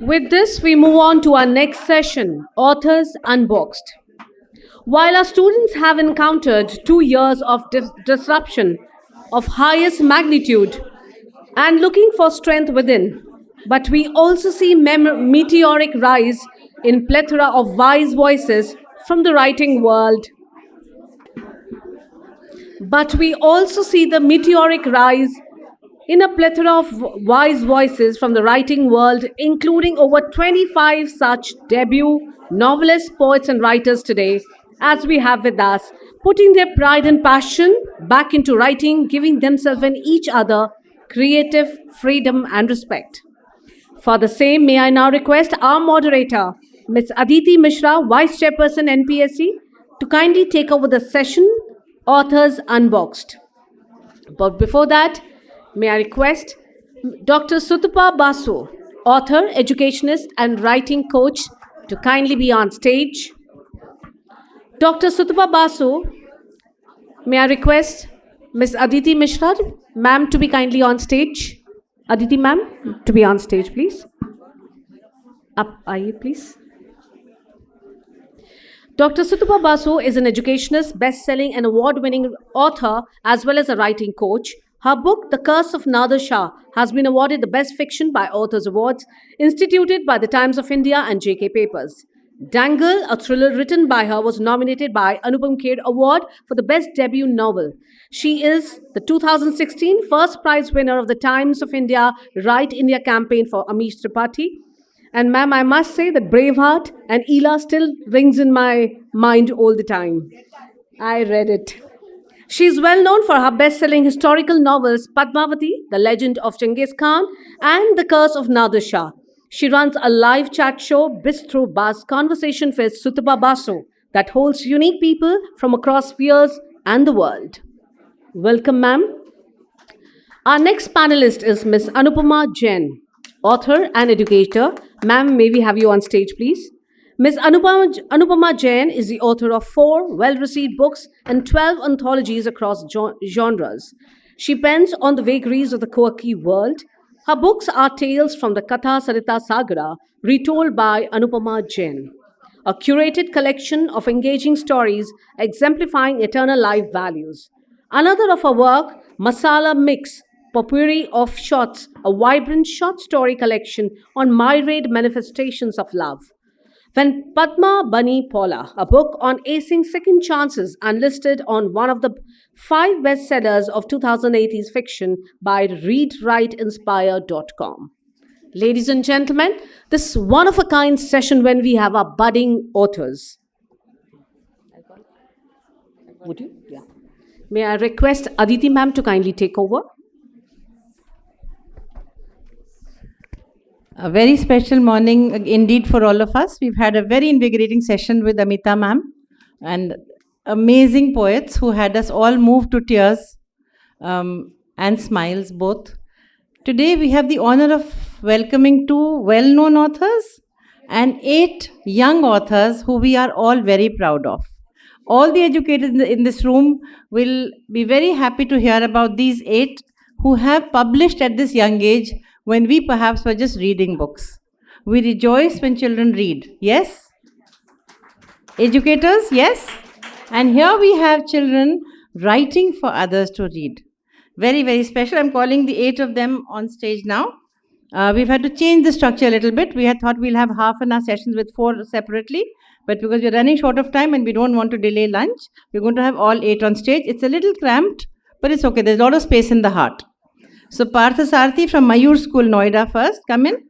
With this, we move on to our next session, Authors Unboxed. While our students have encountered 2 years of disruption of highest magnitude and looking for strength within, but we also see meteoric rise in plethora of wise voices from the writing world. But we also see the meteoric rise in a plethora of wise voices from the writing world, including over 25 such debut novelists, poets, and writers today, as we have with us, putting their pride and passion back into writing, giving themselves and each other creative freedom and respect. For the same, may I now request our moderator, Ms. Aditi Mishra, Vice Chairperson NPSC, to kindly take over the session, Authors Unboxed. But before that, may I request Dr. Sutapa Basu, author, educationist, and writing coach, to kindly be on stage. Dr. Sutapa Basu, may I request Ms. Aditi Mishra, ma'am, to be kindly on stage. Aditi ma'am, to be on stage, please. Up, aye, please. Dr. Sutapa Basu is an educationist, best-selling and award-winning author as well as a writing coach. Her book, The Curse of Nader Shah, has been awarded the Best Fiction by Authors Awards, instituted by the Times of India and JK Papers. Dangle, a thriller written by her, was nominated by Anupam Kher Award for the Best Debut Novel. She is the 2016 first prize winner of the Times of India Write India campaign for Amish Tripathi. And ma'am, I must say that Braveheart and Ela still rings in my mind all the time. I read it. She is well known for her best-selling historical novels Padmavati, The Legend of Genghis Khan, and The Curse of Nader Shah. She runs a live chat show, Bistro Buzz Conversation with Sutapa Basu, that holds unique people from across spheres and the world. Welcome, ma'am. Our next panelist is Ms. Anupama Jain, author and educator. Ma'am, may we have you on stage, please? Ms. Anupama Jain is the author of 4 well-received books and 12 anthologies across genres. She pens on the vagaries of the quirky world. Her books are tales from the Katha Sarita Sagara, retold by Anupama Jain, a curated collection of engaging stories exemplifying eternal life values. Another of her work, Masala Mix, Potpourri of Shots, a vibrant short story collection on myriad manifestations of love. When Padma Bunny Paula, a book on acing second chances, unlisted on one of the 5 bestsellers of 2018's fiction by readwriteinspire.com. Ladies and gentlemen, this one-of-a-kind session when we have our budding authors. Would you? Yeah. May I request Aditi ma'am to kindly take over? A very special morning indeed for all of us. We've had a very invigorating session with Amita ma'am and amazing poets who had us all moved to tears and smiles both. Today we have the honor of welcoming 2 well-known authors and 8 young authors who we are all very proud of. All the educators in this room will be very happy to hear about these 8 who have published at this young age when we perhaps were just reading books. We rejoice when children read. Yes? Educators, yes? And here we have children writing for others to read. Very, very special. I'm calling the 8 of them on stage now. We've had to change the structure a little bit. We had thought we'll have half an hour sessions with 4 separately. But because we're running short of time and we don't want to delay lunch, we're going to have all 8 on stage. It's a little cramped, but it's okay. There's a lot of space in the heart. So Partha Sarthi from Mayur School, Noida first. Come in.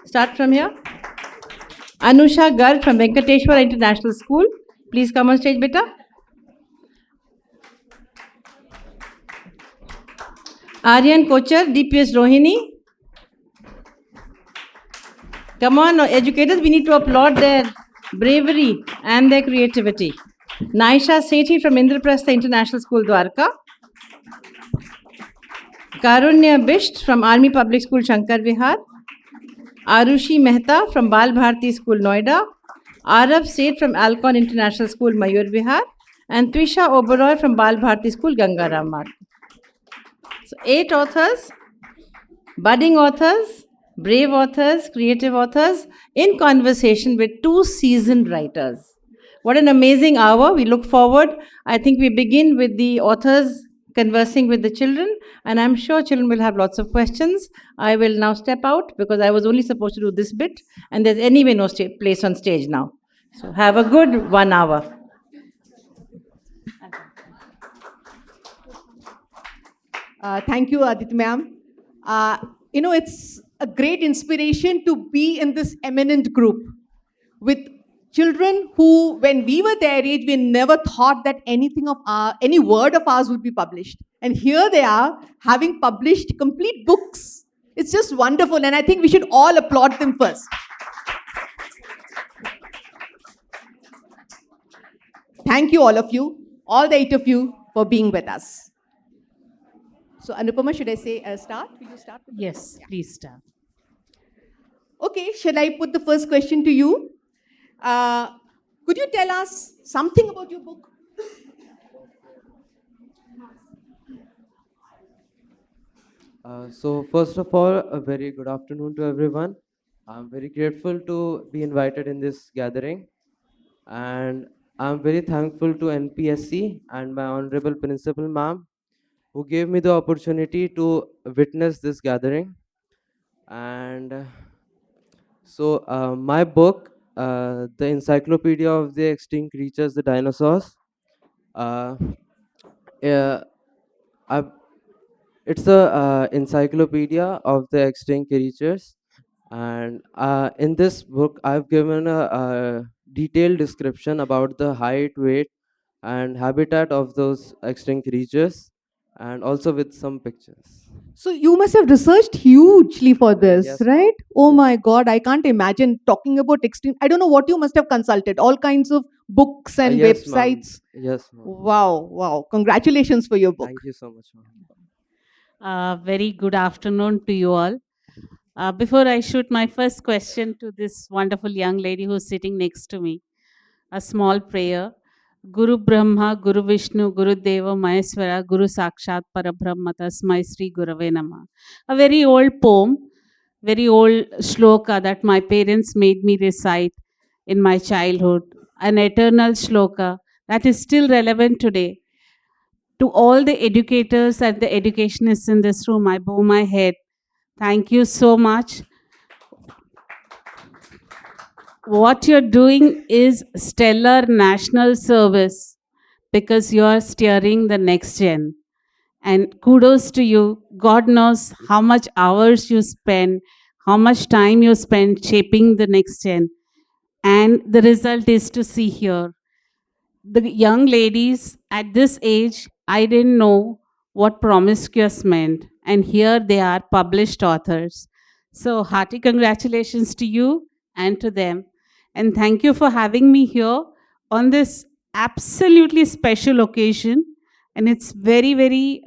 Start from here. Anusha Garg from Venkateshwara International School. Please come on stage, beta. Aryan Kochar, DPS Rohini. Come on, educators, we need to applaud their bravery and their creativity. Naisha Sethi from Indraprastha International School, Dwarka. Karunya Bisht from Army Public School, Shankar Vihar. Arushi Mehta from Bal Bharati School, Noida. Arav Seth from Alcon International School, Mayur Vihar. And Twisha Oberoi from Bal Bharati School, Gangaram Marg. So 8 authors, budding authors, Brave authors, creative authors, in conversation with two seasoned writers. What an amazing hour. We look forward. I think we begin with the authors conversing with the children, and I'm sure children will have lots of questions. I will now step out because I was only supposed to do this bit, and there's anyway no place on stage now. So have a good 1 hour. Thank you, Aditi ma'am. It's a great inspiration to be in this eminent group with children who, when we were their age, we never thought that any word of ours would be published. And here they are, having published complete books. It's just wonderful, and I think we should all applaud them first. Thank you, all of you, all the 8 of you, for being with us. So, Anupama, should I say start? Will you start? Yes, please start. Okay, shall I put the first question to you? Could you tell us something about your book? So first of all, a very good afternoon to everyone. I'm very grateful to be invited in this gathering, and I'm very thankful to NPSC and my honorable principal ma'am who gave me the opportunity to witness this gathering. And my book, The Encyclopedia of the Extinct Creatures, the Dinosaurs, uh, uh, I've it's a encyclopedia of the extinct creatures, and in this book, I've given a detailed description about the height, weight, and habitat of those extinct creatures, and also with some pictures. So, you must have researched hugely for this, Yes, ma'am. right? Oh Yes. my God, I can't imagine talking about extreme. I don't know what you must have consulted, all kinds of books and Yes, ma'am. websites. Yes, ma'am. Wow, wow. Congratulations for your book. Thank you so much, ma'am. Very good afternoon to you all. Before I shoot my first question to this wonderful young lady who's sitting next to me, a small prayer. Guru Brahma, Guru Vishnu, Guru Deva, Maheswara, Guru Sakshat Parabrahma, Tasmai Sri Gurave Namah. A very old poem, very old shloka that my parents made me recite in my childhood. An eternal shloka that is still relevant today. To all the educators and the educationists in this room, I bow my head. Thank you so much. What you're doing is stellar national service because you're steering the next gen. And kudos to you. God knows how much hours you spend, how much time you spend shaping the next gen. And the result is to see here. The young ladies at this age, I didn't know what promiscuous meant. And here they are published authors. So, hearty congratulations to you and to them. And thank you for having me here on this absolutely special occasion. And it's very, very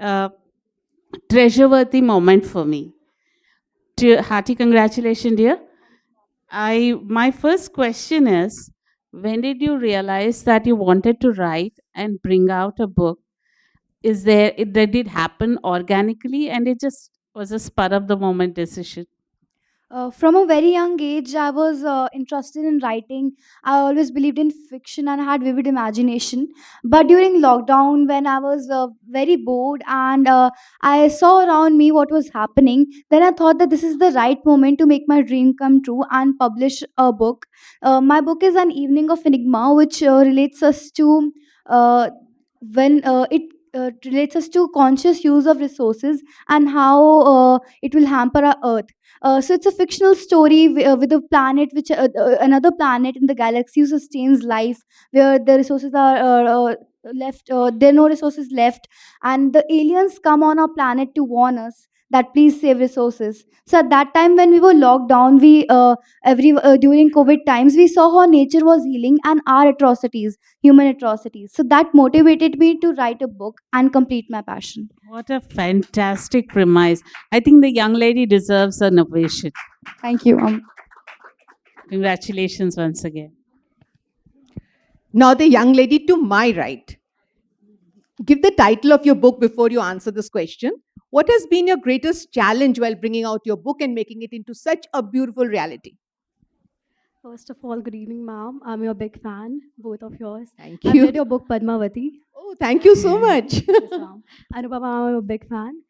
treasure-worthy moment for me. Hearty congratulations, dear. My first question is, when did you realize that you wanted to write and bring out a book? Did it happen organically and it just was a spur of the moment decision? From a very young age, I was interested in writing. I always believed in fiction and had vivid imagination. But during lockdown, when I was very bored and I saw around me what was happening, then I thought that this is the right moment to make my dream come true and publish a book. My book is An Evening of Enigma, which relates us to when it relates us to conscious use of resources and how it will hamper our Earth. So it's a fictional story with a planet, which another planet in the galaxy who sustains life, where the resources are left. There are no resources left, and the aliens come on our planet to warn us that please save resources. So at that time, when we were locked down, we every during COVID times, we saw how nature was healing and our atrocities, human atrocities. So that motivated me to write a book and complete my passion. What a fantastic premise. I think the young lady deserves an ovation. Thank you. Congratulations once again. Now, the young lady to my right. Give the title of your book before you answer this question. What has been your greatest challenge while bringing out your book and making it into such a beautiful reality? First of all, good evening, ma'am. I'm your big fan, both of yours. Thank I've read you. your book Padmavati. Oh, thank you so much. Yes, ma'am. Anupama, I'm a big fan.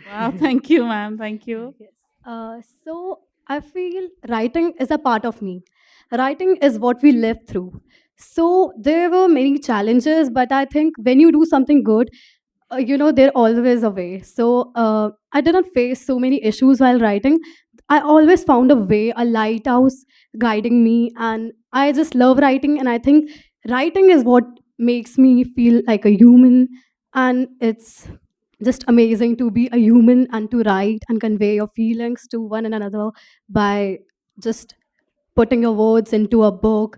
Wow, thank you, ma'am. Thank you. Yes. So I feel writing is a part of me. Writing is what we live through. So there were many challenges, but I think when you do something good, they're always a way. So I didn't face so many issues while writing. I always found a way, a lighthouse guiding me, and I just love writing. And I think writing is what makes me feel like a human, and it's just amazing to be a human and to write and convey your feelings to one another by just putting your words into a book,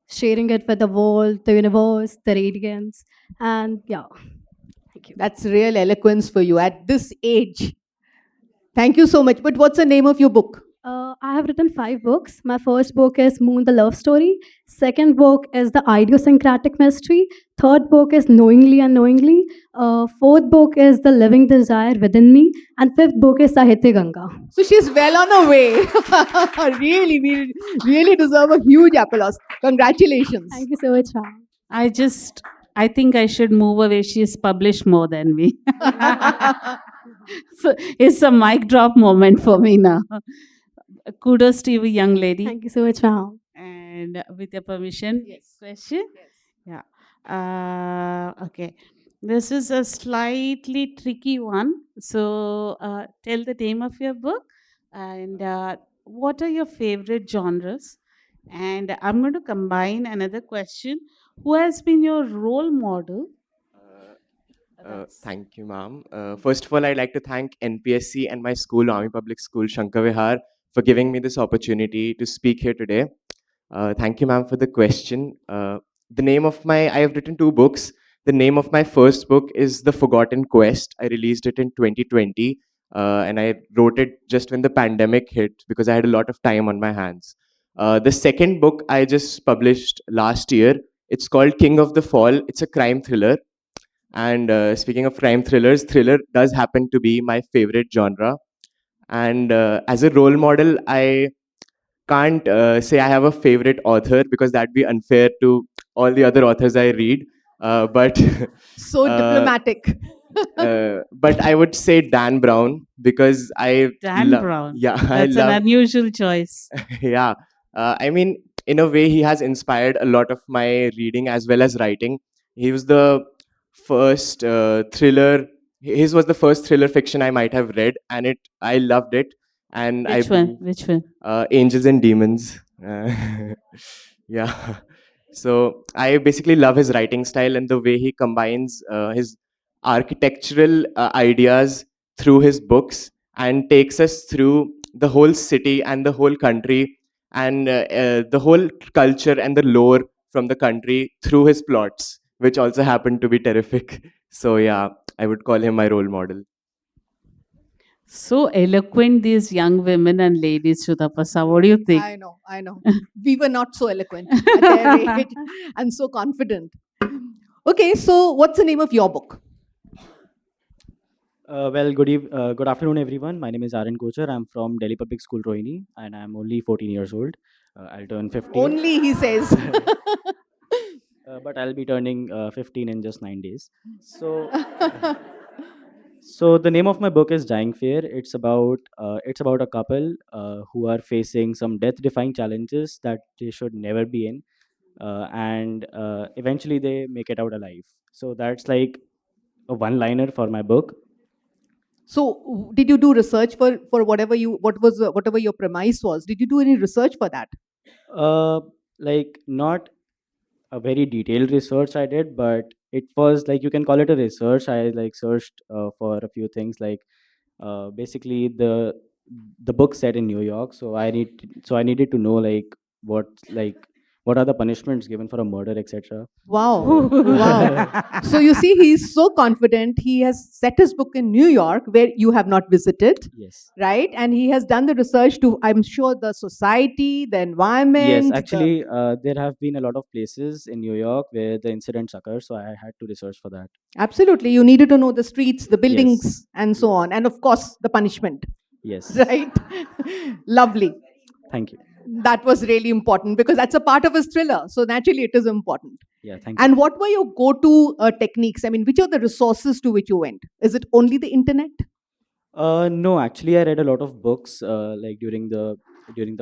sharing it with the world, the universe, the radiance, and yeah. Thank you. That's real eloquence for you at this age. Thank you so much. But what's the name of your book? I have written 5 books. My first book is Moon the Love Story. Second book is The Idiosyncratic Mystery. Third book is Knowingly Unknowingly. Fourth book is The Living Desire Within Me. And fifth book is Sahitya Ganga. So she's well on her way. Really, we really deserve a huge applause. Congratulations. Thank you so much, ma'am. I think I should move away. She's published more than me. So it's a mic drop moment for me now. Kudos to you, young lady. Thank you so much, ma'am. And with your permission, Yes. question? Yeah. Okay. This is a slightly tricky one. So tell the name of your book and what are your favorite genres? And I'm going to combine another question. Who has been your role model? Thank you, ma'am. First of all, I'd like to thank NPSC and my school, Army Public School, Shankar Vihar, for giving me this opportunity to speak here today. Thank you, ma'am, for the question. I have written 2 books. The name of my first book is The Forgotten Quest. I released it in 2020, and I wrote it just when the pandemic hit because I had a lot of time on my hands. The second book I just published last year. It's called King of the Fall. It's a crime thriller. And speaking of crime thrillers, thriller does happen to be my favorite genre. And as a role model, I can't say I have a favorite author because that'd be unfair to all the other authors I read. But So diplomatic. but I would say Dan Brown because Dan Brown. Yeah, That's an unusual choice. yeah. I mean, in a way, he has inspired a lot of my reading as well as writing. He was the first thriller. His was the first thriller fiction I might have read, and I loved it. And Which one? Which one? Angels and Demons. Yeah. So I basically love his writing style and the way he combines his architectural ideas through his books and takes us through the whole city and the whole country and the whole culture and the lore from the country through his plots, which also happen to be terrific. So yeah, I would call him my role model. So eloquent, these young women and ladies, Shudapasa. What do you think? I know, I know. We were not so eloquent at their age and so confident. Okay, so what's the name of your book? Good afternoon, everyone. My name is Aryan Kochar. I'm from Delhi Public School, Rohini, and I'm only 14 years old. I'll turn 15. Only, he says. But I'll be turning 15 in just 9 days. So the name of my book is Dying Fair. It's about a couple who are facing some death-defying challenges that they should never be in, and eventually they make it out alive. So that's like a one-liner for my book. So, did you do research for whatever whatever your premise was? Did you do any research for that? Like not a very detailed research I did, but it was like you can call it a research. I like searched for a few things like basically the book set in New York. So I needed to know like what are the punishments given for a murder, etc. Wow. So Wow. So you see, he's so confident. He has set his book in New York, where you have not visited, yes. right? And he has done the research to, I'm sure, the society, the Yes, environment, actually, there have been a lot of places in New York where the incidents occur, so I had to research for that. Absolutely. You needed to know the streets, the buildings, Yes, and so on. And of course, the punishment, yes. right? Lovely. Thank you. That was really important because that's a part of his thriller. So naturally, it is important. Yeah, thank you. And what were your go-to techniques? I mean, which are the resources to which you went? Is it only the internet? No, actually, I read a lot of books like during the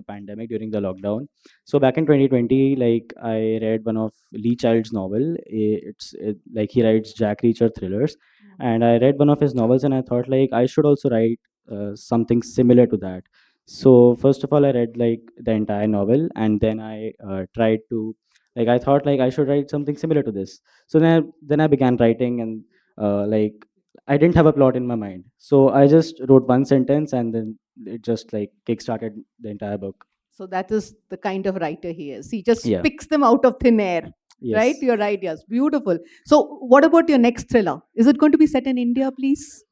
pandemic, during the lockdown. So back in 2020, like I read one of Lee Child's novel. Like he writes Jack Reacher thrillers, and I read one of his novels, and I thought like I should also write something similar to that. So first of all, I read like the entire novel, and then I tried to like I thought like I should write something similar to this. So then I began writing, and like I didn't have a plot in my mind. So I just wrote one sentence and then it just like kickstarted the entire book. So that is the kind of writer he is. He just Yeah. picks them out of thin air, right? Yes. Your ideas. Beautiful. So, what about your next thriller? Is it going to be set in India, please?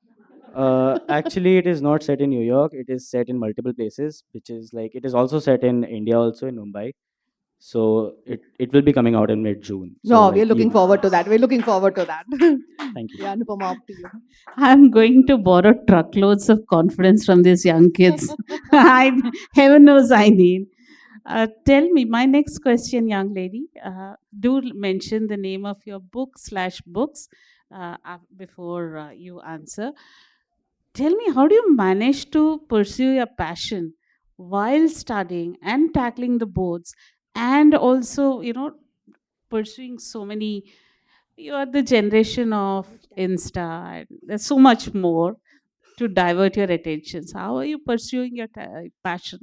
Actually, it is not set in New York. It is set in multiple places, which is like it is also set in India, also in Mumbai. So it will be coming out in mid June. So No, like we're looking forward to that. We're looking forward to that. Thank you. Yeah, Anupama, up to you. I'm going to borrow truckloads of confidence from these young kids. Heaven knows I need. Tell me, my next question, young lady. Do mention the name of your book slash books before you answer. Tell me, how do you manage to pursue your passion while studying and tackling the boards, and also, pursuing so many? You are the generation of Insta, and there's so much more to divert your attentions. How are you pursuing your passion?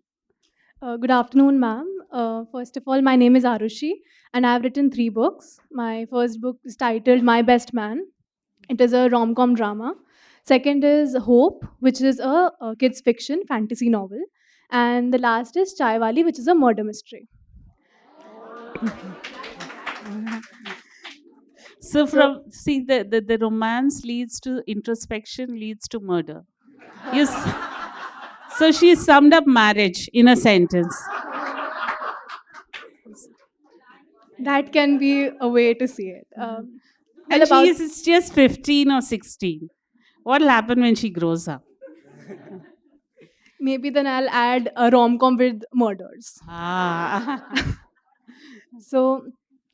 Good afternoon, ma'am. First of all, my name is Arushi, and I've written 3 books. My first book is titled My Best Man. It is a rom com drama. Second is Hope, which is a kids' fiction fantasy novel. And the last is Chai Wali, which is a murder mystery. So from see the romance leads to introspection, leads to murder. Yes. So she summed up marriage in a sentence. That can be a way to see it. And Well, she about is just 15 or 16. What will happen when she grows up? maybe then I'll add a rom com with murders. Ah. So,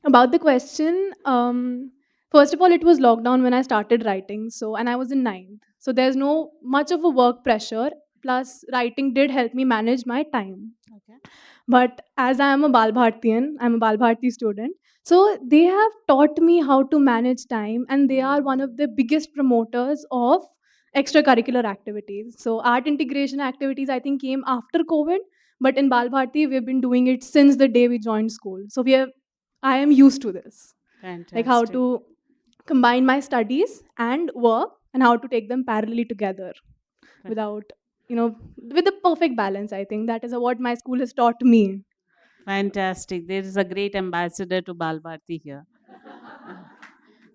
about the question, first of all, it was lockdown when I started writing. So, and I was in ninth. So, there's no much of a work pressure. Plus, writing did help me manage my time. Okay. But as I am a Bal Bhartiyan, I'm a Bal Bharti student. So, they have taught me how to manage time, and they are one of the biggest promoters of extracurricular activities. So, art integration activities, I think, came after COVID, but in Bal Bharti, we've been doing it since the day we joined school. So I am used to this, like how Fantastic. to combine my studies and work, and how to take them parallelly together without, with the perfect balance. I think that is what my school has taught me. Fantastic. There is a great ambassador to Balbharti here.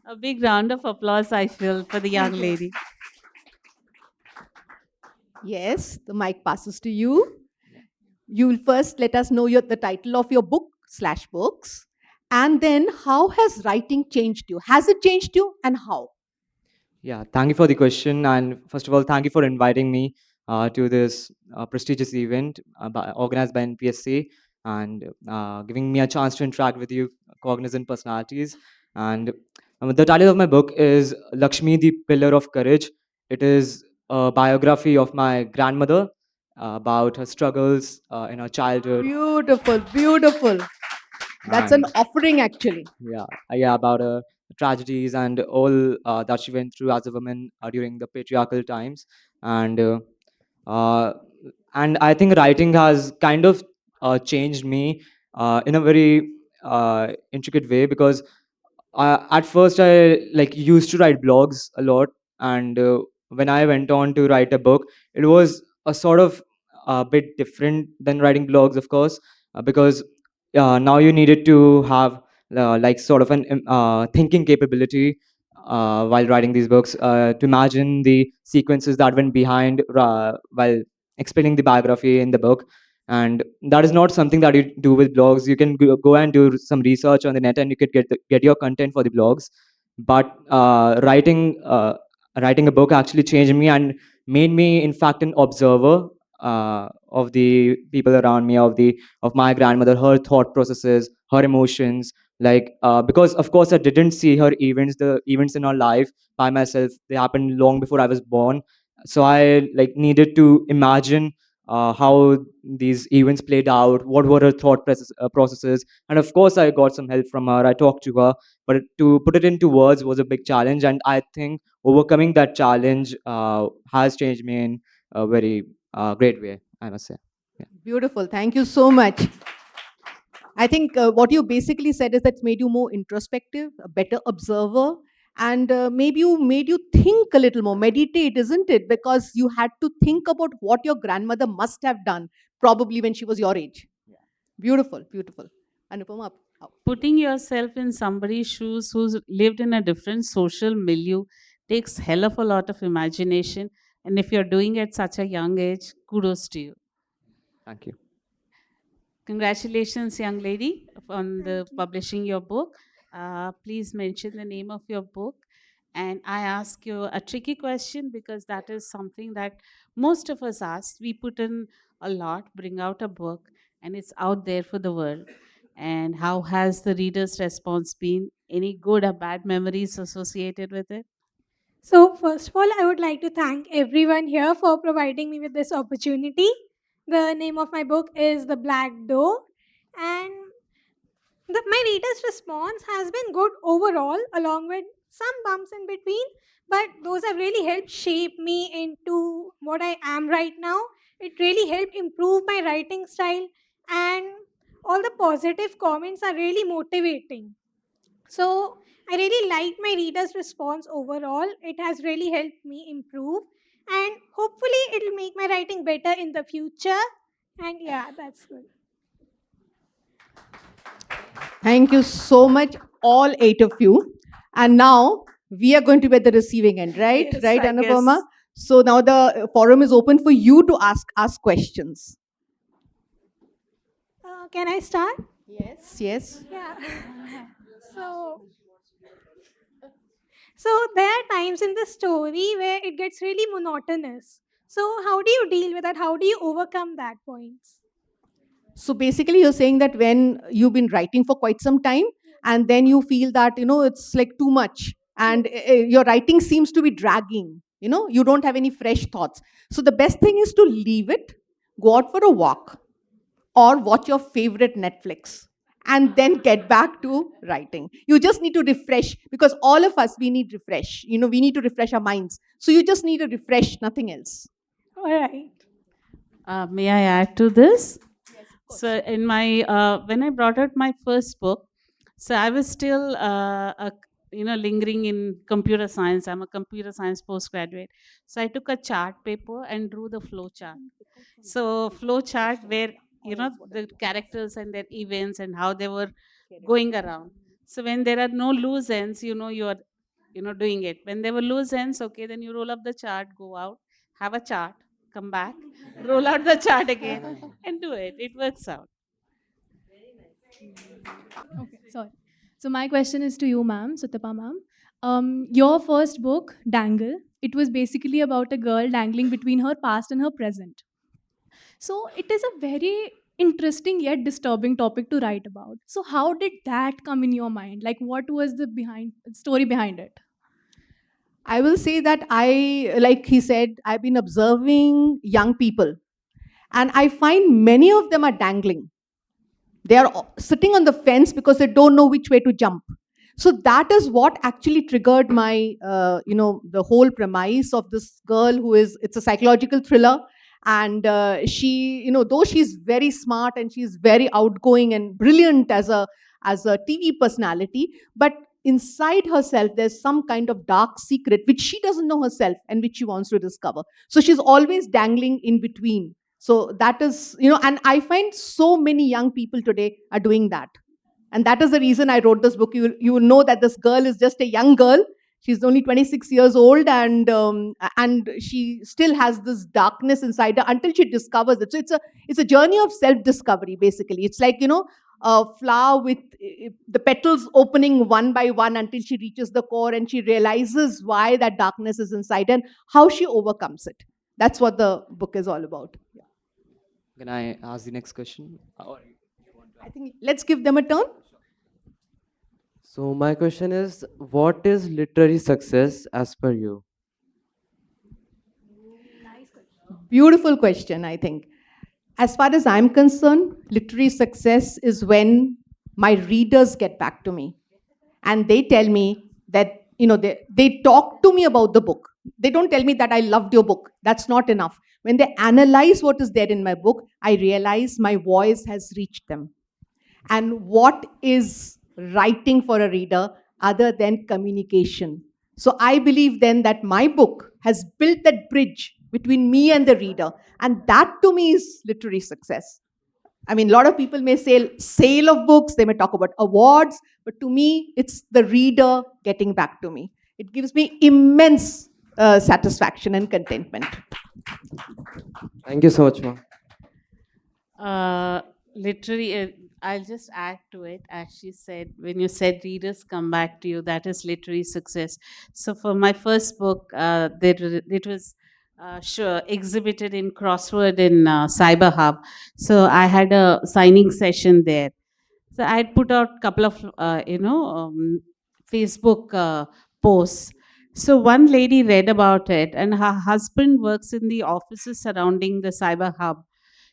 A big round of applause, I feel, for the young Thank you. lady. Yes, the mic passes to you. You will first let us know the title of your book slash books, and then how has writing changed you? Has it changed you, and how? Yeah, thank you for the question. And first of all, thank you for inviting me to this prestigious event organized by NPSC and giving me a chance to interact with you, cognizant personalities. And the title of my book is Lakshmi, the Pillar of Courage. It is a biography of my grandmother about her struggles in her childhood. Beautiful, beautiful. That's an And offering, actually. yeah, about tragedies and all that she went through as a woman during the patriarchal times, and uh, and I think writing has kind of changed me in a very intricate way because at first I like used to write blogs a lot, and when I went on to write a book, it was a sort of a bit different than writing blogs, of course, because now you needed to have like sort of an thinking capability while writing these books, to imagine the sequences that went behind while explaining the biography in the book. And that is not something that you do with blogs. You can go and do some research on the net, and you could get your content for the blogs. But writing a book actually changed me and made me, in fact, an observer of the people around me, of my grandmother, her thought processes, her emotions. Like because of course I didn't see her events, the events in her life by myself. They happened long before I was born. So I like needed to imagine how these events played out, what were her processes. And of course I got some help from her, I talked to her, but to put it into words was a big challenge. And I think overcoming that challenge has changed me in a very great way, I must say. Yeah. Beautiful. Thank you so much. I think what you basically said is that's made you more introspective, a better observer, and maybe you made you think a little more, meditate, isn't it? Because you had to think about what your grandmother must have done, probably when she was your age. Beautiful, beautiful. Anupama, up. Putting yourself in somebody's shoes who's lived in a different social milieu takes hell of a lot of imagination. And if you're doing it at such a young age, kudos to you. Thank you. Congratulations, young lady, on the Thank you. publishing your book. Please mention the name of your book. And I ask you a tricky question because that is something that most of us ask. We put in a lot, bring out a book, and it's out there for the world. And how has the reader's response been? Any good or bad memories associated with it? So, first of all, I would like to thank everyone here for providing me with this opportunity. The name of my book is The Black Door, and my reader's response has been good overall, along with some bumps in between, but those have really helped shape me into what I am right now. It really helped improve my writing style, and all the positive comments are really motivating. So I really liked my reader's response overall. It has really helped me improve, and hopefully it'll make my writing better in the future. And yeah, that's good. Thank you so much, all 8 of you. And now we are going to be at the receiving end, right? Yes, right, I Anupama? guess. So now the forum is open for you to ask questions. Can I start? Yes, yes. Yeah. So, so there are times in the story where it gets really monotonous. So how do you deal with that? How do you overcome that points? So basically, you're saying that when you've been writing for quite some time, and then you feel that, it's like too much, and your writing seems to be dragging, you don't have any fresh thoughts. So the best thing is to leave it, go out for a walk, or watch your favorite Netflix, and then get back to writing. You just need to refresh, because all of us, we need refresh. We need to refresh our minds. So you just need a refresh, nothing else. All right. May I add to this? So, in my when I brought out my first book, so I was still lingering in computer science. I'm a computer science postgraduate. So I took a chart paper and drew the flow chart. So flow chart where the characters and their events and how they were going around. So when there are no loose ends, you are doing it. When there were loose ends, okay, then you roll up the chart, go out, have a chart, come back, roll out the chart again, and do it. It works out. Okay, sorry. So my question is to you, ma'am, Sutapa ma'am. Your first book, Dangle, it was basically about a girl dangling between her past and her present. So it is a very interesting yet disturbing topic to write about. So how did that come in your mind? Like, what was the story behind it? I will say that like he said, I've been observing young people, and I find many of them are dangling. They are sitting on the fence because they don't know which way to jump. So that is what actually triggered my, the whole premise of this girl it's a psychological thriller. And she, though she's very smart and she's very outgoing and brilliant as a TV personality, but inside herself, there's some kind of dark secret which she doesn't know herself and which she wants to discover. So she's always dangling in between So that is, and I find so many young people today are doing that. And that is the reason I wrote this book. You will know that this girl is just a young girl. She's only 26 years old, and she still has this darkness inside her until she discovers it. So it's a journey of self discovery. Basically, it's like a flower with the petals opening one by one until she reaches the core and she realizes why that darkness is inside and how she overcomes it. That's what the book is all about. Yeah. Can I ask the next question? I think let's give them a turn. So my question is, what is literary success as per you? Beautiful question, I think. As far as I'm concerned, literary success is when my readers get back to me and they tell me that, they talk to me about the book. They don't tell me that I loved your book. That's not enough. When they analyze what is there in my book, I realize my voice has reached them. And what is writing for a reader other than communication? So I believe then that my book has built that bridge between me and the reader. And that to me is literary success. I mean, a lot of people may say sale of books, they may talk about awards, but to me, it's the reader getting back to me. It gives me immense satisfaction and contentment. Thank you so much, ma'am. Literary, I'll just add to it. As she said, when you said readers come back to you, that is literary success. So for my first book, it was sure exhibited in Crossword in Cyber Hub. So I had a signing session there. So I had put out a couple of Facebook posts. So one lady read about it, and her husband works in the offices surrounding the Cyber Hub.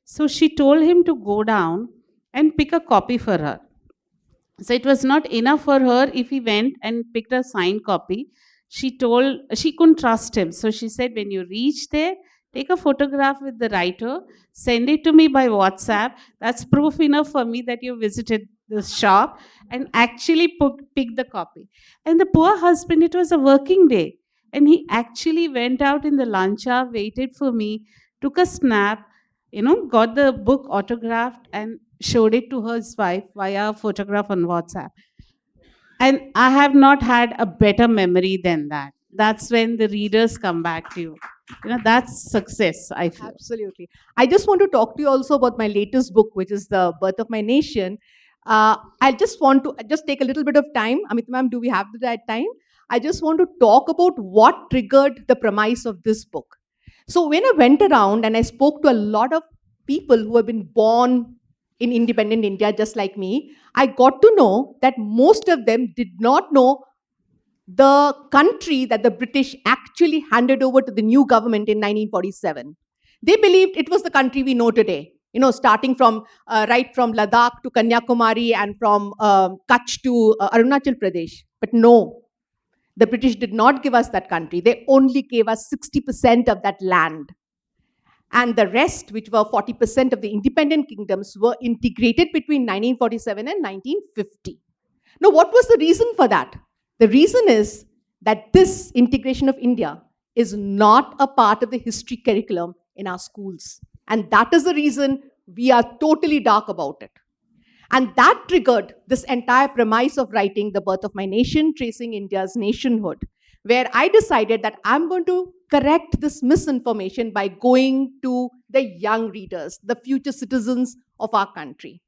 So she told him to go down and pick a copy for her. So it was not enough for her if he went and picked a signed copy. She told she couldn't trust him. So she said, when you reach there, take a photograph with the writer, send it to me by WhatsApp. That's proof enough for me that you visited the shop and actually pick the copy. And the poor husband, it was a working day. And he actually went out in the lunch hour, waited for me, took a snap, got the book autographed and showed it to his wife via a photograph on WhatsApp. And I have not had a better memory than that. That's when the readers come back to you. That's success, I feel. Absolutely. I just want to talk to you also about my latest book, which is The Birth of My Nation. I just want to just take a little bit of time. Amit ma'am, do we have that time? I just want to talk about what triggered the premise of this book. So when I went around and I spoke to a lot of people who have been born in independent India, just like me, I got to know that most of them did not know the country that the British actually handed over to the new government in 1947. They believed it was the country we know today, starting from right from Ladakh to Kanyakumari and from Kutch to Arunachal Pradesh. But no, the British did not give us that country. They only gave us 60% of that land. And the rest, which were 40% of the independent kingdoms, were integrated between 1947 and 1950. Now, what was the reason for that? The reason is that this integration of India is not a part of the history curriculum in our schools. And that is the reason we are totally dark about it. And that triggered this entire premise of writing The Birth of My Nation, Tracing India's Nationhood, where I decided that I'm going to correct this misinformation by going to the young readers, the future citizens of our country.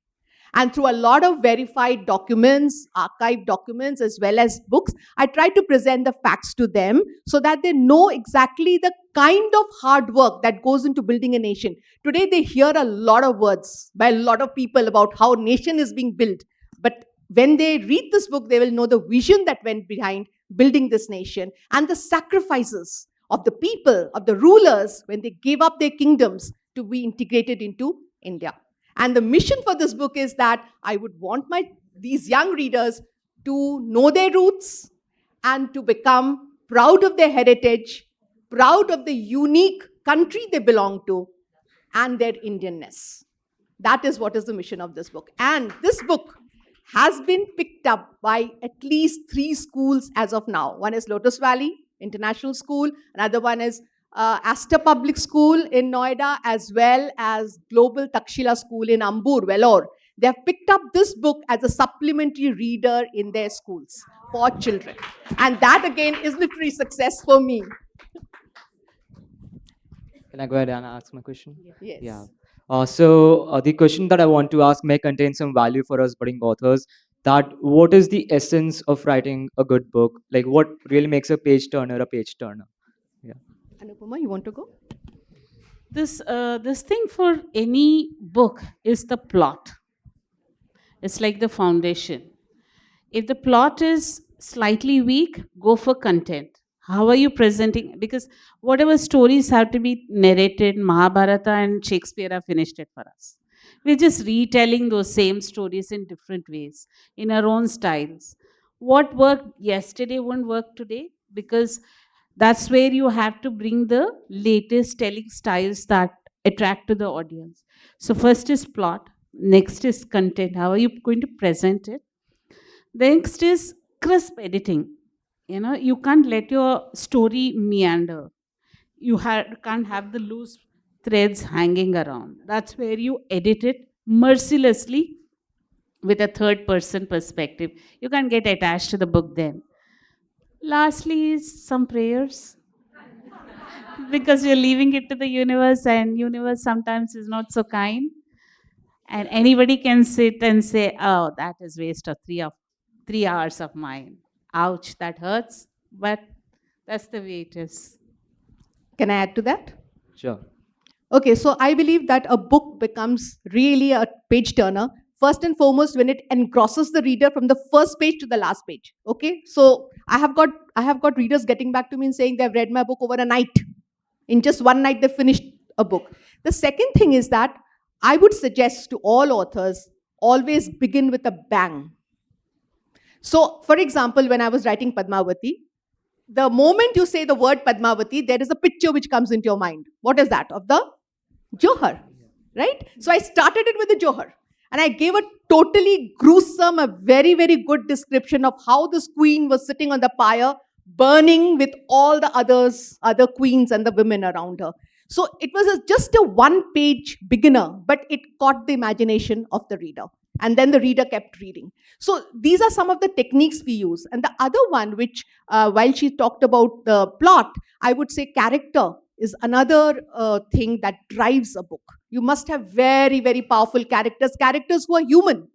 And through a lot of verified documents, archived documents, as well as books, I try to present the facts to them so that they know exactly the kind of hard work that goes into building a nation. Today, they hear a lot of words by a lot of people about how nation is being built. But when they read this book, they will know the vision that went behind building this nation and the sacrifices of the people, of the rulers, when they gave up their kingdoms to be integrated into India. And the mission for this book is that I would want these young readers to know their roots and to become proud of their heritage, proud of the unique country they belong to, and their Indianness. That is what is the mission of this book. And this book has been picked up by at least 3 schools as of now. One is Lotus Valley International School, another one is Astor Public School in Noida, as well as Global Takshila School in Ambur, Vellore. They have picked up this book as a supplementary reader in their schools for children. And that again is literary success for me. Can I go ahead and ask my question? Yes. Yeah. So the question that I want to ask may contain some value for us budding authors. That what is the essence of writing a good book? Like what really makes a page turner a page turner? Yeah. Anupama, you want to go? This thing for any book is the plot. It's like the foundation. If the plot is slightly weak, go for content. How are you presenting? Because whatever stories have to be narrated, Mahabharata and Shakespeare have finished it for us. We're just retelling those same stories in different ways, in our own styles. What worked yesterday won't work today, because that's where you have to bring the latest telling styles that attract to the audience. So first is plot, next is content. How are you going to present it? Next is crisp editing. You can't let your story meander. Can't have the loose threads hanging around. That's where you edit it mercilessly with a third person perspective. You can't get attached to the book then. Lastly is some prayers, because you're leaving it to the universe, and universe sometimes is not so kind, and anybody can sit and say, oh, that is waste of 3 hours of mine. Ouch, that hurts, but that's the way it is. Can I add to that? Sure. Okay, so I believe that a book becomes really a page turner first and foremost when it engrosses the reader from the first page to the last page. Okay, so I have got readers getting back to me and saying they've read my book over a night. In just one night, they finished a book. The second thing is that I would suggest to all authors, always begin with a bang. So, for example, when I was writing Padmavati, the moment you say the word Padmavati, there is a picture which comes into your mind. What is that? Of the Johar, right? So I started it with the Johar. And I gave a totally gruesome, a very, very good description of how this queen was sitting on the pyre, burning with all the other queens and the women around her. So it was just a one-page beginner, but it caught the imagination of the reader. And then the reader kept reading. So these are some of the techniques we use. And the other one, which while she talked about the plot, I would say character is another thing that drives a book. You must have very, very powerful characters who are human.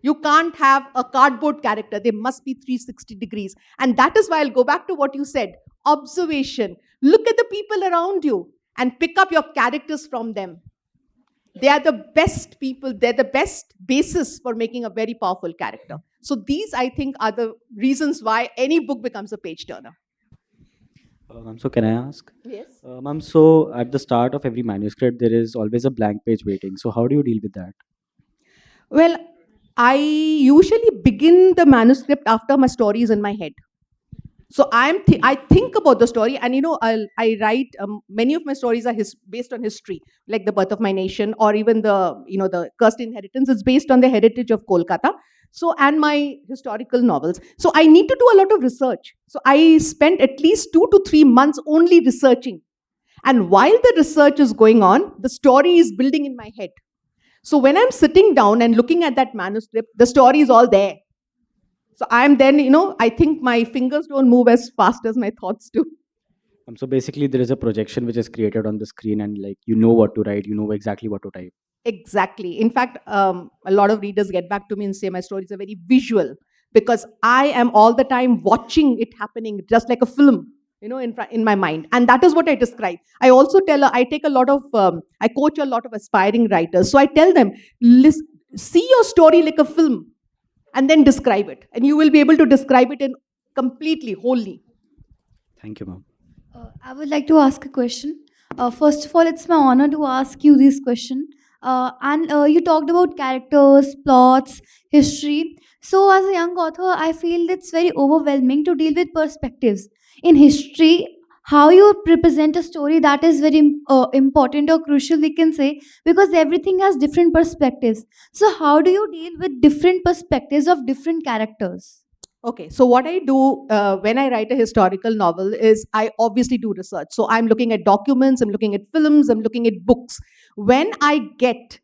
You can't have a cardboard character. They must be 360 degrees. And that is why I'll go back to what you said. Observation. Look at the people around you and pick up your characters from them. They are the best people. They're the best basis for making a very powerful character. So these, I think, are the reasons why any book becomes a page turner. So can I ask? Yes. Ma'am, so at the start of every manuscript, there is always a blank page waiting. So how do you deal with that? Well, I usually begin the manuscript after my story is in my head. So I think about the story, and I write. Many of my stories are based on history, like The Birth of My Nation, or even the Cursed Inheritance. It's based on the heritage of Kolkata. So, and my historical novels. So I need to do a lot of research. So I spent at least 2 to 3 months only researching. And while the research is going on, the story is building in my head. So when I'm sitting down and looking at that manuscript, the story is all there. So I'm then, I think my fingers don't move as fast as my thoughts do. So basically, there is a projection which is created on the screen, and like you know what to write, you know exactly what to type. Exactly. In fact, a lot of readers get back to me and say my stories are very visual, because I am all the time watching it happening, just like a film, in my mind. And that is what I describe. I also I coach a lot of aspiring writers. So I tell them, see your story like a film and then describe it. And you will be able to describe it in completely, wholly. Thank you, ma'am. I would like to ask a question. First of all, it's my honor to ask you this question. And you talked about characters, plots, history. So, as a young author, I feel it's very overwhelming to deal with perspectives. In history, how you represent a story, that is very important or crucial, we can say, because everything has different perspectives. So, how do you deal with different perspectives of different characters? Okay, so what I do when I write a historical novel is I obviously do research. So I'm looking at documents, I'm looking at films, I'm looking at books. When I get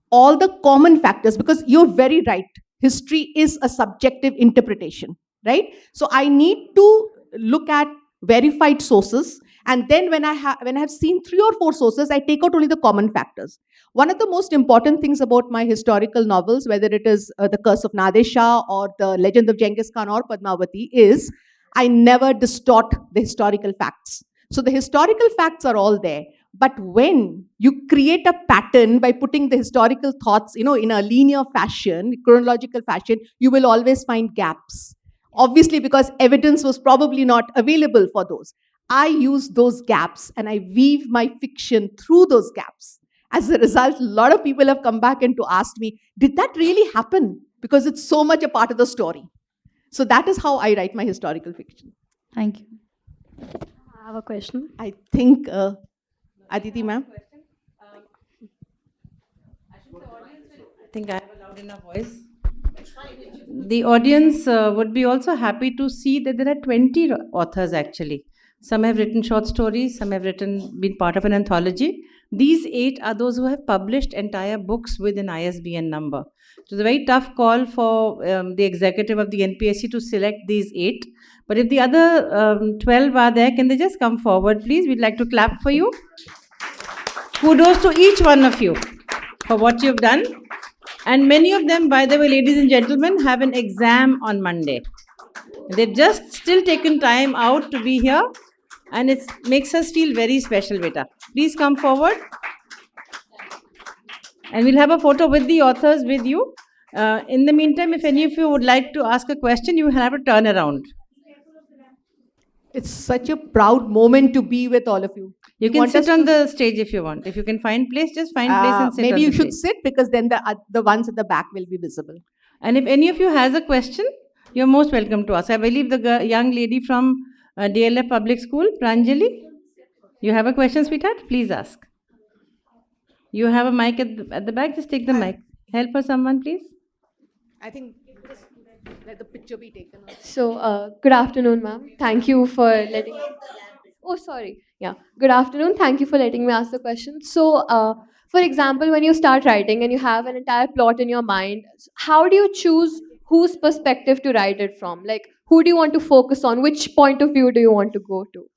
all the common factors, because you're very right, history is a subjective interpretation, right? So I need to look at verified sources, and then when I have seen 3 or 4 sources, I take out only the common factors. One of the most important things about my historical novels, whether it is The Curse of Nadir Shah or The Legend of Genghis Khan or Padmavati, is I never distort the historical facts. So the historical facts are all there. But when you create a pattern by putting the historical thoughts, in a linear fashion, chronological fashion, you will always find gaps. Obviously, because evidence was probably not available for those. I use those gaps and I weave my fiction through those gaps. As a result, a lot of people have come back and to ask me, did that really happen? Because it's so much a part of the story. So that is how I write my historical fiction. Thank you. I have a question. I think, Aditi ma'am. I think I have a loud enough voice. The audience would be also happy to see that there are 20 authors actually. Some have written short stories, some have been part of an anthology. These 8 are those who have published entire books with an ISBN number. So it's a very tough call for the executive of the NPSC to select these 8. But if the other 12 are there, can they just come forward, please? We'd like to clap for you. Kudos to each one of you for what you've done. And many of them, by the way, ladies and gentlemen, have an exam on Monday. They've just still taken time out to be here, and it makes us feel very special, beta. Please come forward. And we'll have a photo with the authors with you. In the meantime, if any of you would like to ask a question, you will have to turn around. It's such a proud moment to be with all of you. You can sit on the stage if you want. If you can find place, just find place and sit. Maybe on you the should stage. sit, because then the ones at the back will be visible. And if any of you has a question, you're most welcome to ask. I believe the young lady from DLF Public School, Pranjali, you have a question, sweetheart? Please ask. You have a mic at the back. Just take the mic. Help her, someone, please. I think just let the picture be taken. So, good afternoon, ma'am. Thank you for letting. Oh, sorry. Yeah. Good afternoon. Thank you for letting me ask the question. So, for example, when you start writing and you have an entire plot in your mind, how do you choose whose perspective to write it from? Like, who do you want to focus on? Which point of view do you want to go to?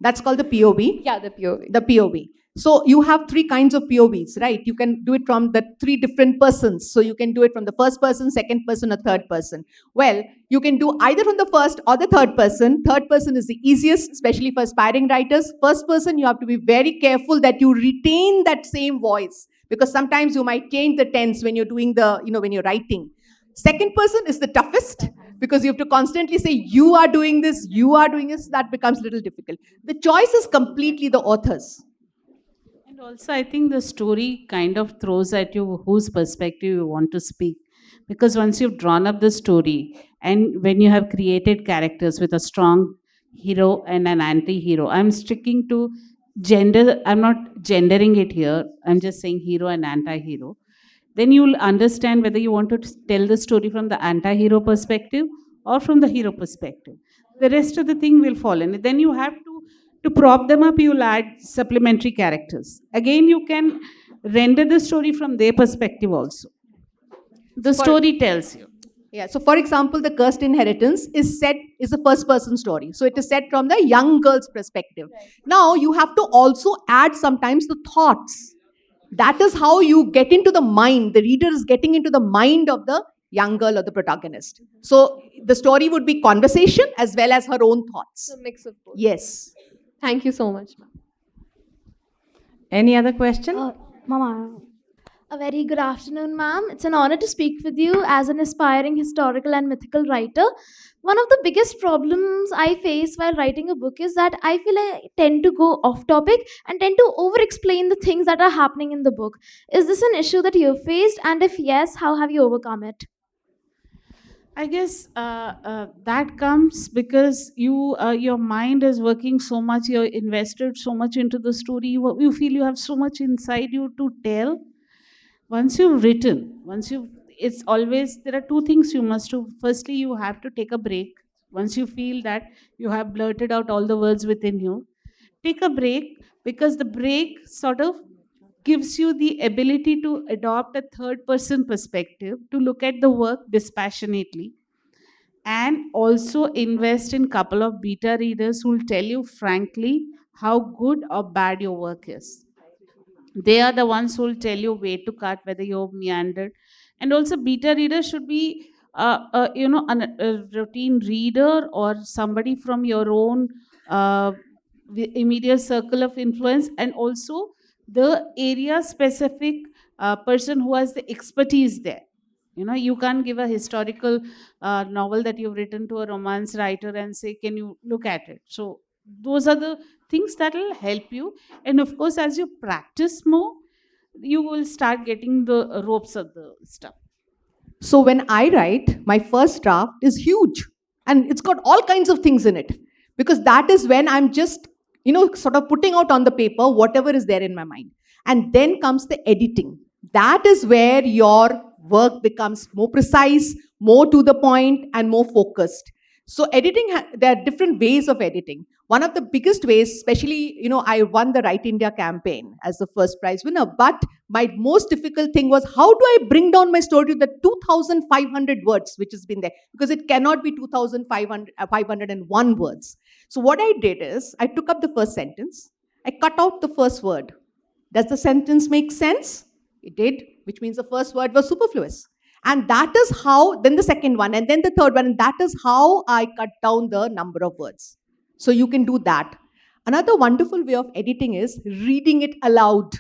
That's called the POV. Yeah, the POV. The POV. So you have 3 kinds of POVs, right? You can do it from the 3 different persons. So you can do it from the first person, second person, or third person. Well, you can do either from the first or the third person. Third person is the easiest, especially for aspiring writers. First person, you have to be very careful that you retain that same voice, because sometimes you might change the tense when you're doing when you're writing. Second person is the toughest, because you have to constantly say, you are doing this, you are doing this. That becomes a little difficult. The choice is completely the author's. And also, I think the story kind of throws at you whose perspective you want to speak. Because once you've drawn up the story, and when you have created characters with a strong hero and an anti hero, I'm sticking to gender, I'm not gendering it here, I'm just saying hero and anti hero. Then you'll understand whether you want to tell the story from the anti hero perspective or from the hero perspective. The rest of the thing will fall in. Then you have to prop them up, you'll add supplementary characters. Again, you can render the story from their perspective also. The story tells you. Yeah. So, for example, the cursed inheritance is a first person story. So it is set from the young girl's perspective. Right. Now you have to also add sometimes the thoughts. That is how you get into the mind. The reader is getting into the mind of the young girl or the protagonist. So the story would be conversation as well as her own thoughts. So mix of both. Yes. Thank you so much, ma'am. Any other question? Mama. A very good afternoon, ma'am. It's an honor to speak with you as an aspiring historical and mythical writer. One of the biggest problems I face while writing a book is that I feel I tend to go off topic and tend to over explain the things that are happening in the book. Is this an issue that you've faced? And if yes, how have you overcome it? I guess that comes because your mind is working so much, you're invested so much into the story, you feel you have so much inside you to tell. Once you've written, it's always, there are two things you must do. Firstly, you have to take a break. Once you feel that you have blurted out all the words within you, take a break, because the break sort of gives you the ability to adopt a third person perspective, to look at the work dispassionately, and also invest in couple of beta readers who will tell you frankly how good or bad your work is. They are the ones who will tell you where to cut, whether you're meandered. And also beta reader should be a routine reader, or somebody from your own uh, immediate circle of influence, and also the area specific person who has the expertise there. You can't give a historical novel that you've written to a romance writer and say, can you look at it? So those are the things that will help you. And of course, as you practice more, you will start getting the ropes of the stuff. So when I write, my first draft is huge and it's got all kinds of things in it, because that is when I'm just, sort of putting out on the paper whatever is there in my mind. And then comes the editing. That is where your work becomes more precise, more to the point, and more focused. So editing, there are different ways of editing. One of the biggest ways, especially, I won the Right India campaign as the first prize winner, but my most difficult thing was, how do I bring down my story to the 2,500 words, which has been there, because it cannot be 501 words. So what I did is, I took up the first sentence, I cut out the first word. Does the sentence make sense? It did, which means the first word was superfluous. And that is how, then the second one, and then the third one, and that is how I cut down the number of words. So you can do that. Another wonderful way of editing is reading it aloud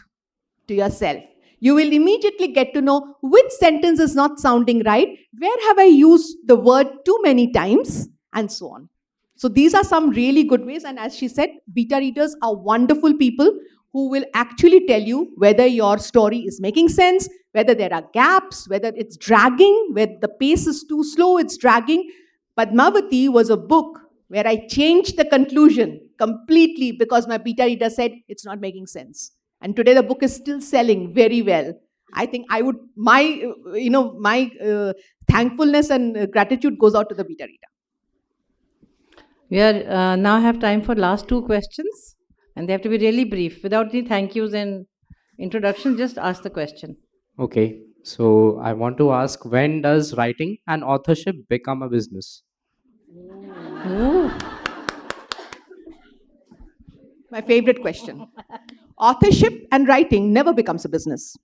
to yourself. You will immediately get to know which sentence is not sounding right, where have I used the word too many times, and so on. So these are some really good ways. And as she said, beta readers are wonderful people who will actually tell you whether your story is making sense, whether there are gaps, whether it's dragging, whether the pace is too slow, it's dragging. Padmavati was a book where I changed the conclusion completely because my beta reader said it's not making sense. And today the book is still selling very well. I think I would, my thankfulness and gratitude goes out to the beta reader. We are now have time for last two questions, and they have to be really brief. Without any thank yous and introduction, just ask the question. Okay, so I want to ask, when does writing and authorship become a business? Ooh. My favorite question. Authorship and writing never becomes a business.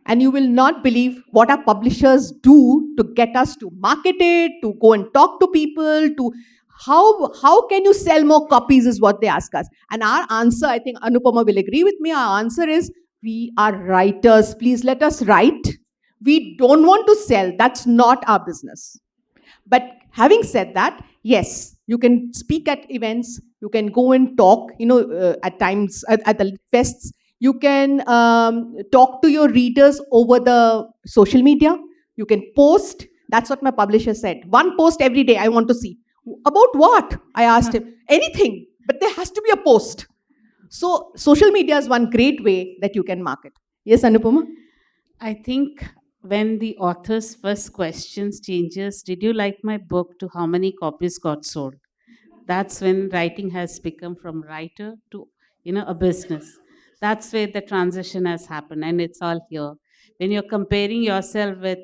And you will not believe what our publishers do to get us to market it, to go and talk to people, to how can you sell more copies is what they ask us. And our answer, I think Anupama will agree with me, our answer is, we are writers. Please let us write. We don't want to sell. That's not our business. But having said that, yes, you can speak at events, you can go and talk, at times at the Lit Fests. You can talk to your readers over the social media. You can post. That's what my publisher said. One post every day I want to see. About what? I asked him. Anything, but there has to be a post. So social media is one great way that you can market. Yes, Anupama? I think when the author's first questions changes, did you like my book, to how many copies got sold? That's when writing has become from writer to a business. That's where the transition has happened, and it's all here. When you're comparing yourself with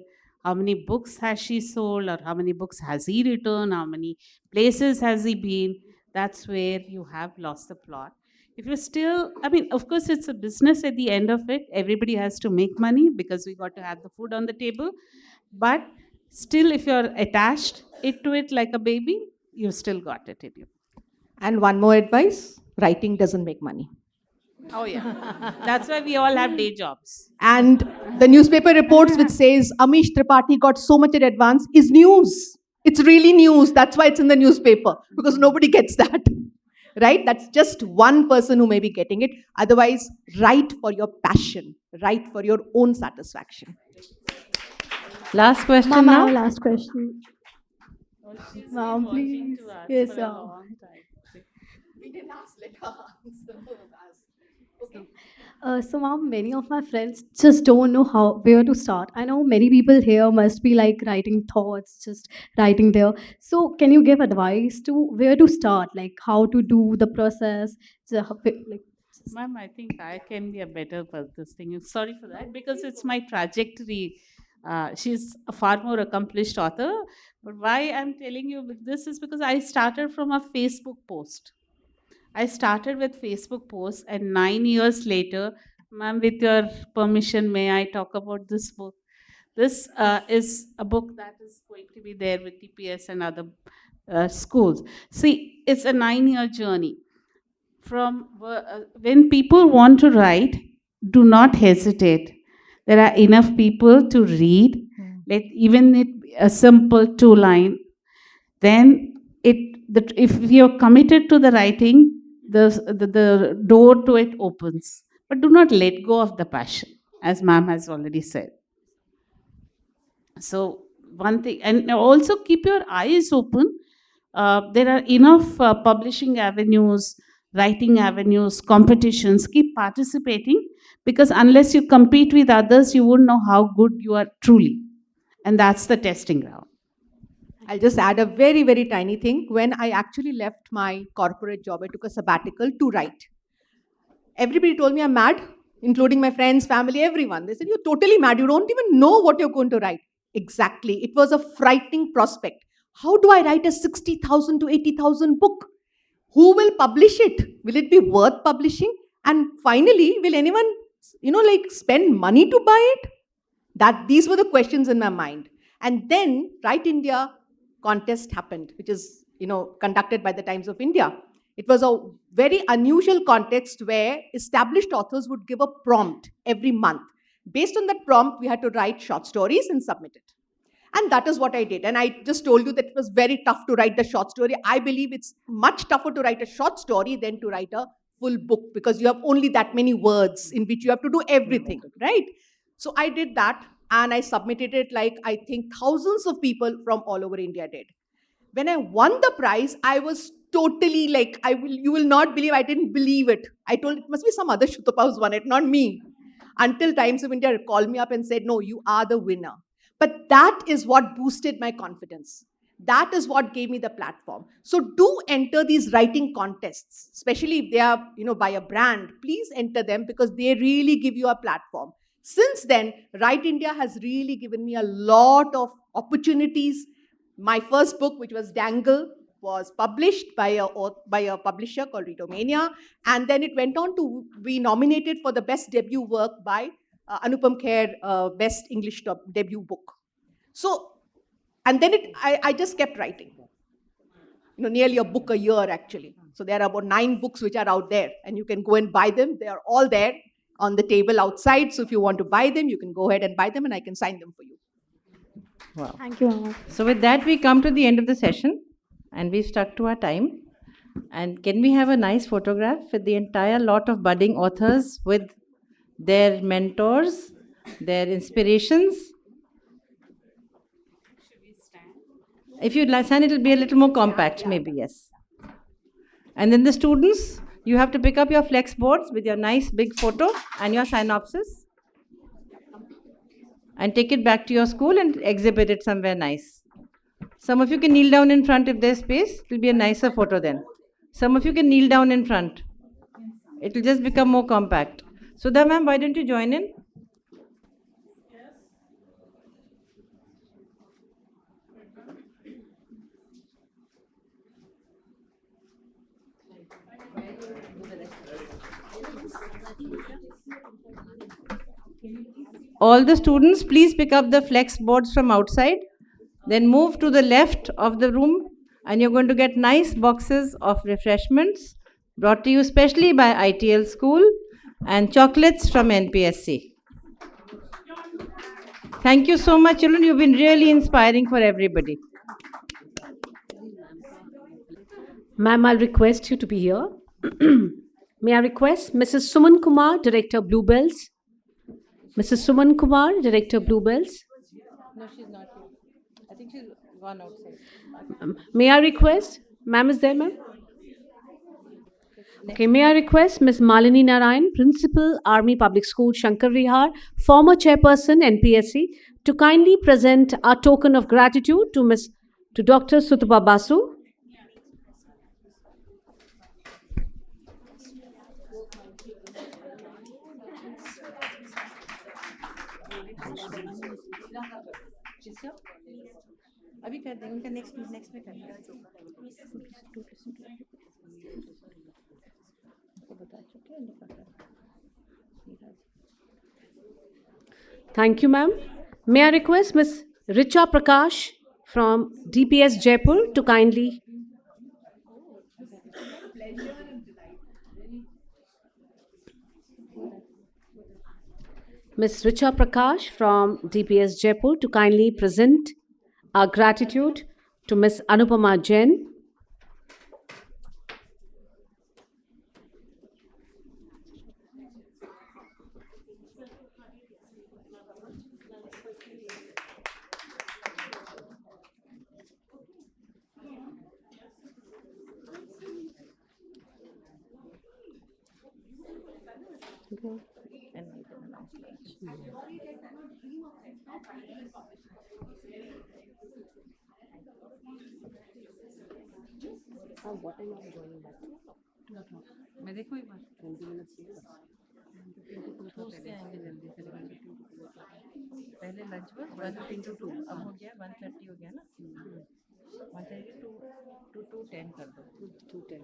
how many books has she sold, or how many books has he written, how many places has he been, that's where you have lost the plot. If you're still, of course, it's a business at the end of it. Everybody has to make money because we got to have the food on the table. But still, if you're attached to it like a baby, you've still got it in you. And one more advice, writing doesn't make money. Oh, yeah. That's why we all have day jobs. And the newspaper reports which says Amish Tripathi got so much in advance is news. It's really news. That's why it's in the newspaper, because nobody gets that. Right? That's just one person who may be getting it. Otherwise, write for your passion. Write for your own satisfaction. Last question Mama, now. last question. Mom, please. Yes, sir. We didn't ask, let her answer. So, mom, many of my friends just don't know where to start. I know many people here must be like writing thoughts, just writing there. So, can you give advice to where to start, like how to do the process? Like, Ma'am, I think I can be a better for this thing. Sorry for that because it's my trajectory. She's a far more accomplished author. But why I'm telling you this is because I started from a Facebook post. I started with Facebook posts, and 9 years later, ma'am, with your permission, may I talk about this book? This is a book that is going to be there with TPS and other schools. See, it's a 9 year journey. When people want to write, do not hesitate. There are enough people to read. Let even it be a simple 2 line. Then if you're committed to the writing, the door to it opens. But do not let go of the passion, as ma'am has already said. So one thing, and also keep your eyes open. There are enough publishing avenues, writing avenues, competitions. Keep participating because unless you compete with others, you won't know how good you are truly. And that's the testing ground. I'll just add a very, very tiny thing. When I actually left my corporate job, I took a sabbatical to write. Everybody told me I'm mad, including my friends, family, everyone. They said, "You're totally mad. You don't even know what you're going to write." Exactly. It was a frightening prospect. How do I write a 60,000 to 80,000 book? Who will publish it? Will it be worth publishing? And finally, will anyone, spend money to buy it? These were the questions in my mind. And then Write India contest happened, which is, conducted by the Times of India. It was a very unusual context where established authors would give a prompt every month. Based on that prompt, we had to write short stories and submit it. And that is what I did. And I just told you that it was very tough to write the short story. I believe it's much tougher to write a short story than to write a full book because you have only that many words in which you have to do everything, right? So I did that and I submitted it like I think thousands of people from all over India did. When I won the prize, I was totally like, you will not believe, I didn't believe it. I told it must be some other Shutapa who's won it, not me. Until Times of India called me up and said, no, you are the winner. But that is what boosted my confidence. That is what gave me the platform. So do enter these writing contests, especially if they are, by a brand. Please enter them because they really give you a platform. Since then, Write India has really given me a lot of opportunities. My first book, which was Dangle, was published by a publisher called Readomania, and then it went on to be nominated for the best debut work by Anupam Kher, best English debut book. So, and then I just kept writing. Nearly a book a year actually. So there are about 9 books which are out there, and you can go and buy them. They are all there on the table outside. So if you want to buy them, you can go ahead and buy them, and I can sign them for you. Wow. thank you, mama. So with that, we come to the end of the session and we've stuck to our time. And can we have a nice photograph with the entire lot of budding authors with their mentors, their inspirations? If you'd like, stand, it'll be a little more compact, maybe, yes. And then the students, you have to pick up your flex boards with your nice big photo and your synopsis and take it back to your school and exhibit it somewhere nice. Some of you can kneel down in front if there's space. It'll be a nicer photo then. Some of you can kneel down in front. It'll just become more compact. Sudha ma'am, why don't you join in? All the students, please pick up the flex boards from outside. Then move to the left of the room and you're going to get nice boxes of refreshments brought to you specially by ITL School and chocolates from NPSC. Thank you so much, children. You've been really inspiring for everybody. Ma'am, I'll request you to be here. May I request Mrs. Suman Kumar, Director Bluebells? Mrs. Suman Kumar, Director Bluebells. No, she's not here. I think she's gone outside. May I request? Ma'am is there, ma'am? Okay, may I request Ms. Malini Narayan, Principal, Army Public School, Shankar Vihar, former Chairperson, NPSC, to kindly present our token of gratitude to Dr. Sutapa Basu. अभी कर देंगे उनका next में करना है Thank you, ma'am. May I request Ms. Richa Prakash from DPS Jaipur to kindly. Ms. Richa Prakash from DPS Jaipur to kindly present our gratitude to Ms. Anupama Jain. मैं देखो एक बार 20 मिनट पहले lunch पर 1 to 2 अब हो गया 1:30 हो गया ना 1:30 to 2:10 कर दो 2:10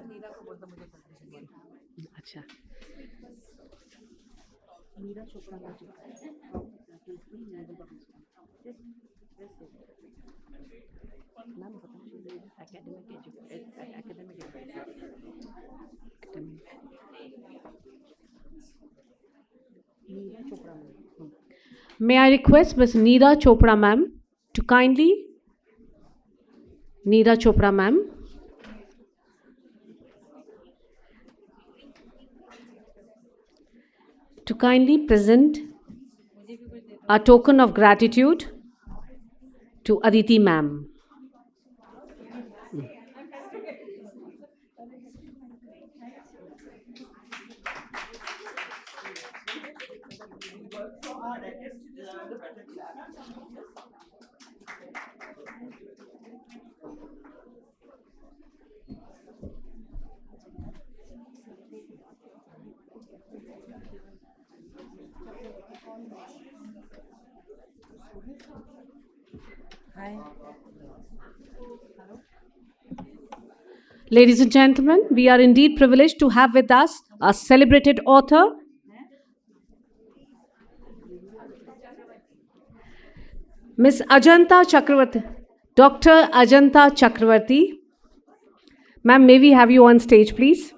नीरा को बोल दो मुझे अच्छा नीरा चोपड़ा का ma'am academic Neera Chopra ma'am May I request Ms. Neera Chopra ma'am to kindly Neera Chopra ma'am to kindly present a token of gratitude to Aditi ma'am. Ladies and gentlemen, we are indeed privileged to have with us a celebrated author, Ms. Ajanta Chakravarti, Dr. Ajanta Chakravarti. Ma'am, may we have you on stage, please?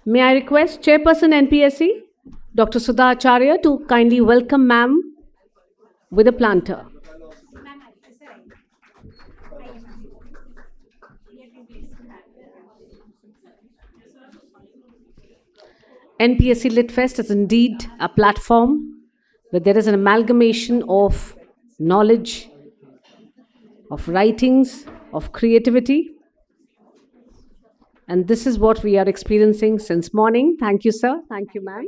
May I request Chairperson NPSC, Dr. Sudha Acharya, to kindly welcome ma'am with a planter. NPSC Lit Fest is indeed a platform where there is an amalgamation of knowledge, of writings, of creativity. And this is what we are experiencing since morning. Thank you, sir. Thank you, ma'am.